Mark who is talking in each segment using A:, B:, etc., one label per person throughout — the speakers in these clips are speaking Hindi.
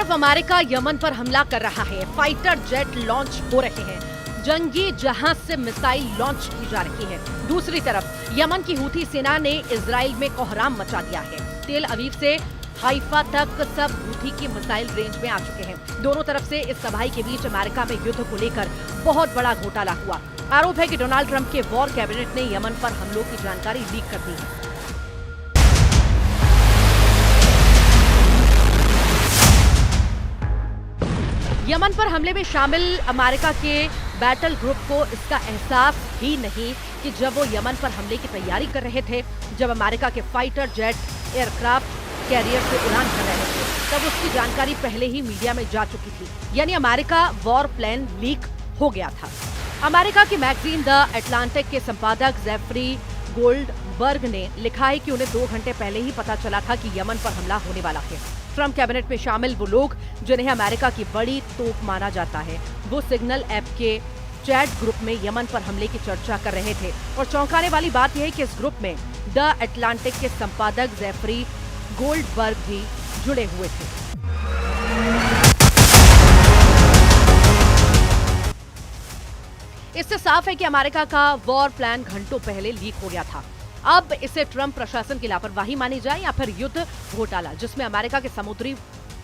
A: तरफ अमेरिका यमन पर हमला कर रहा है, फाइटर जेट लॉन्च हो रहे हैं, जंगी जहाज से मिसाइल लॉन्च की जा रही है। दूसरी तरफ यमन की हूथी सेना ने इजराइल में कोहराम मचा दिया है। तेल अवीव से हाइफा तक सब हूथी की मिसाइल रेंज में आ चुके हैं। दोनों तरफ से इस तबाही के बीच अमेरिका में युद्ध को लेकर बहुत बड़ा घोटाला हुआ। आरोप है कि डोनाल्ड ट्रंप के वॉर कैबिनेट ने यमन पर हमलों की जानकारी लीक कर दी है। यमन पर हमले में शामिल अमेरिका के बैटल ग्रुप को इसका एहसास ही नहीं कि जब वो यमन पर हमले की तैयारी कर रहे थे, जब अमेरिका के फाइटर जेट एयरक्राफ्ट कैरियर से उड़ान कर रहे थे, तब उसकी जानकारी पहले ही मीडिया में जा चुकी थी। यानी अमेरिका वॉर प्लान लीक हो गया था। अमेरिका की मैगजीन द अटलांटिक के संपादक जेफरी गोल्डबर्ग ने लिखा है कि उन्हें 2 घंटे पहले ही पता चला था कि यमन पर हमला होने वाला है। ट्रंप कैबिनेट में शामिल वो लोग जिन्हें अमेरिका की बड़ी तोप माना जाता है, वो सिग्नल ऐप के चैट ग्रुप में यमन पर हमले की चर्चा कर रहे थे। और चौंकाने वाली बात यह है कि इस ग्रुप में द अटलांटिक के संपादक जेफरी गोल्डबर्ग भी जुड़े हुए थे। इससे साफ है कि अमेरिका का वॉर प्लान घंटों पहले लीक हो गया था। अब इसे ट्रंप प्रशासन की लापरवाही मानी जाए या फिर युद्ध घोटाला, जिसमें अमेरिका के समुद्री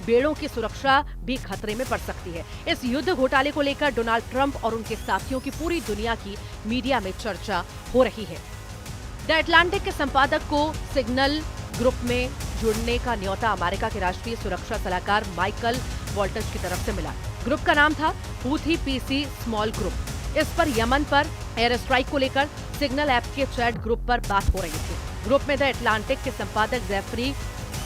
A: बेड़ों की सुरक्षा भी खतरे में पड़ सकती है। इस युद्ध घोटाले को लेकर डोनाल्ड ट्रंप और उनके साथियों की पूरी दुनिया की मीडिया में चर्चा हो रही है। द अटलांटिक के संपादक को सिग्नल ग्रुप में जुड़ने का न्योता अमेरिका के राष्ट्रीय सुरक्षा सलाहकार माइकल वॉल्टज की तरफ से मिला। ग्रुप का नाम था हूथी पीसी स्मॉल ग्रुप। इस पर यमन पर एयर स्ट्राइक को लेकर सिग्नल ऐप के चैट ग्रुप पर बात हो रही थी। ग्रुप में द अटलांटिक के संपादक जेफरी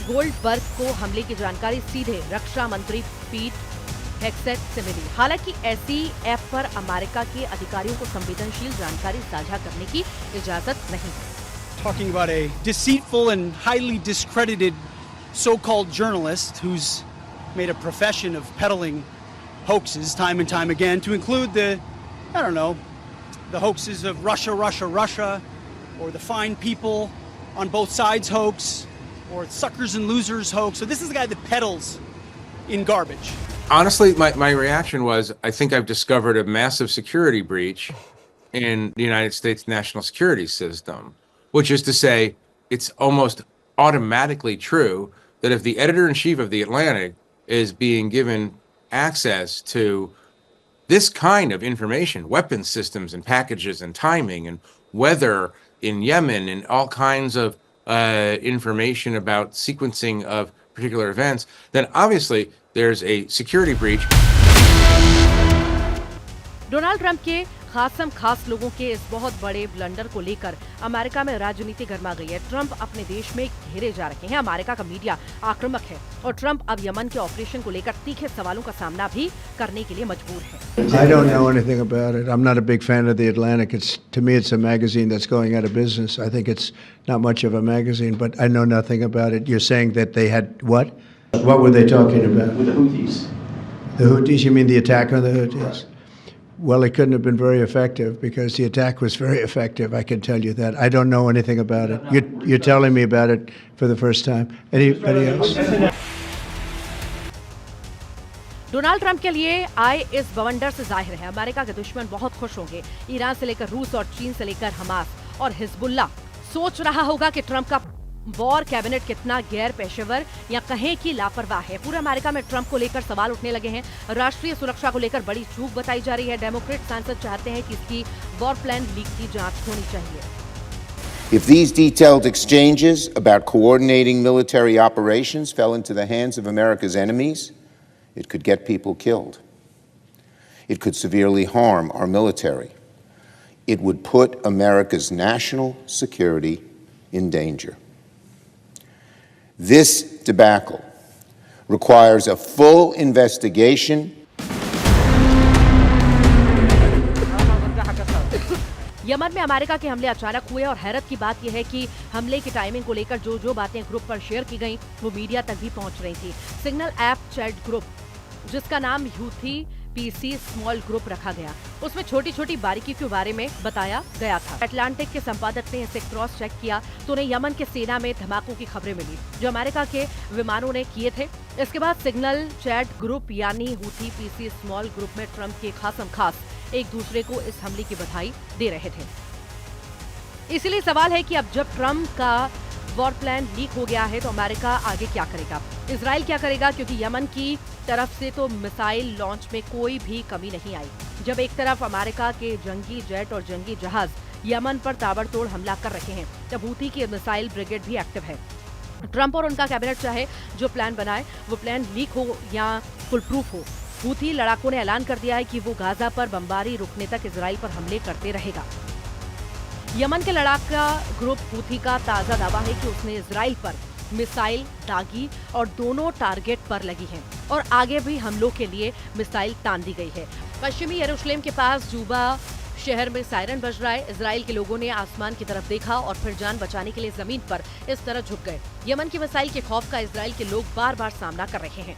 A: गोल्डबर्ग को हमले की जानकारी सीधे रक्षा मंत्री पीट हेग्सेट से मिली। हालांकि ऐसी ऐप पर अमेरिका के अधिकारियों को संवेदनशील जानकारी साझा करने की इजाजत नहीं है।
B: Talking about a deceitful and highly discredited so-called journalist who's made a profession of peddling hoaxes time and time again, to include the hoaxes of Russia, or the fine people on both sides hoax, or suckers and losers hoax. So this is the guy that peddles in garbage.
C: Honestly, my reaction was, I think I've discovered a massive security breach in the United States national security system, which is to say, it's almost automatically true that if the editor-in-chief of The Atlantic is being given access to this kind of information, weapons systems and packages and timing and weather in Yemen and all kinds of information about sequencing of particular events, then obviously there's a security breach.
A: Donald Trump के खास लोगों के इस बहुत बड़े ब्लंडर को लेकर अमेरिका में राजनीति गर्मा गई है। ट्रंप अपने देश में घेरे जा रहे हैं। अमेरिका का मीडिया आक्रामक है और ट्रंप अब यमन के ऑपरेशन को लेकर तीखे सवालों का सामना भी करने के लिए मजबूर है।
D: I don't know anything about it. I'm not a big fan of The Atlantic. To me, it's a magazine that's going out of business. I think it's not much of a magazine, but I know nothing about it. You're saying that they had what? What were they talking about?
B: With the Houthis.
D: The Houthis? You mean the attack on the Houthis? Well, it couldn't have been very effective because the attack was very effective. I can tell you that. I don't know anything about it. You're telling me about it for the first time. Anybody else?
A: Donald Trump के लिए आए इस बवंडर से जाहिर है अमेरिका के दुश्मन बहुत खुश होंगे। ईरान से लेकर रूस और चीन से लेकर हमास और हिजबुल्लाह सोच रहा होगा कि ट्रंप का वॉर कैबिनेट कितना गैर पेशेवर या कहें कि लापरवाह है। पूरे अमेरिका में ट्रंप को लेकर सवाल उठने लगे हैं। राष्ट्रीय सुरक्षा को लेकर बड़ी चूक बताई जा रही है। डेमोक्रेट सांसद चाहते हैं कि इसकी वॉर प्लान लीक की जांच होनी चाहिए।
E: If these detailed exchanges about coordinating military operations fell into the hands of America's enemies, it could get people killed. It could severely harm our military. It would put America's national security in danger. This debacle requires a full investigation.
A: Yemen में अमेरिका के हमले अचानक हुए और हैरत की बात यह है कि हमले की टाइमिंग को लेकर जो बातें ग्रुप पर शेयर की गईं, वो मीडिया तक भी पहुंच रही थी। सिग्नल ऐप चैट ग्रुप, जिसका नाम हूथी पीसी स्मॉल ग्रुप रखा गया। उसमें छोटी छोटी बारीकियों के बारे में बताया गया था। अटलांटिक के संपादक ने इसे क्रॉस चेक किया तो उन्हें यमन के सेना में धमाकों की खबरें मिली जो अमेरिका के विमानों ने किए थे। इसके बाद सिग्नल चैट ग्रुप यानी हूथी पीसी स्मॉल ग्रुप में ट्रंप के खासम खास एक दूसरे को इस हमले की बधाई दे रहे थे। इसीलिए सवाल है कि अब जब ट्रंप का वॉर प्लान लीक हो गया है तो अमेरिका आगे क्या करेगा, इजराइल क्या करेगा, क्योंकि यमन की तरफ से तो मिसाइल लॉन्च में कोई भी कमी नहीं आई। जब एक तरफ अमेरिका के जंगी जेट और जंगी जहाज यमन पर ताबड़तोड़ हमला कर रहे हैं, तब हूथी की मिसाइल ब्रिगेड भी एक्टिव है। ट्रंप और उनका कैबिनेट चाहे जो प्लान बनाए वो प्लान लीक हो या फुल प्रूफ हो, हूथी लड़ाकों ने ऐलान कर दिया है कि वो गाजा पर बमबारी रुकने तक इजराइल पर हमले करते रहेगा। यमन के लड़ाका ग्रुप हूथी का ताजा दावा है कि उसने इजराइल पर मिसाइल दागी और दोनों टारगेट पर लगी हैं और आगे भी हमलों के लिए मिसाइल तान दी गई है। पश्चिमी यरूशलेम के पास जूबा शहर में सायरन बज रहा है। इजराइल के लोगों ने आसमान की तरफ देखा और फिर जान बचाने के लिए जमीन पर इस तरह झुक गए। यमन की मिसाइल के खौफ का इजराइल के लोग बार बार सामना कर रहे हैं।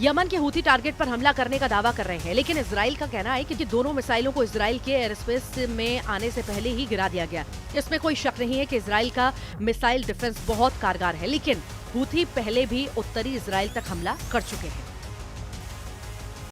A: यमन के हूथी टारगेट पर हमला करने का दावा कर रहे हैं, लेकिन इजराइल का कहना है कि दोनों मिसाइलों को इजराइल के एयर स्पेस में आने से पहले ही गिरा दिया गया। इसमें कोई शक नहीं है कि इजराइल का मिसाइल डिफेंस बहुत कारगर है, लेकिन हूथी पहले भी उत्तरी इजराइल तक हमला कर चुके हैं।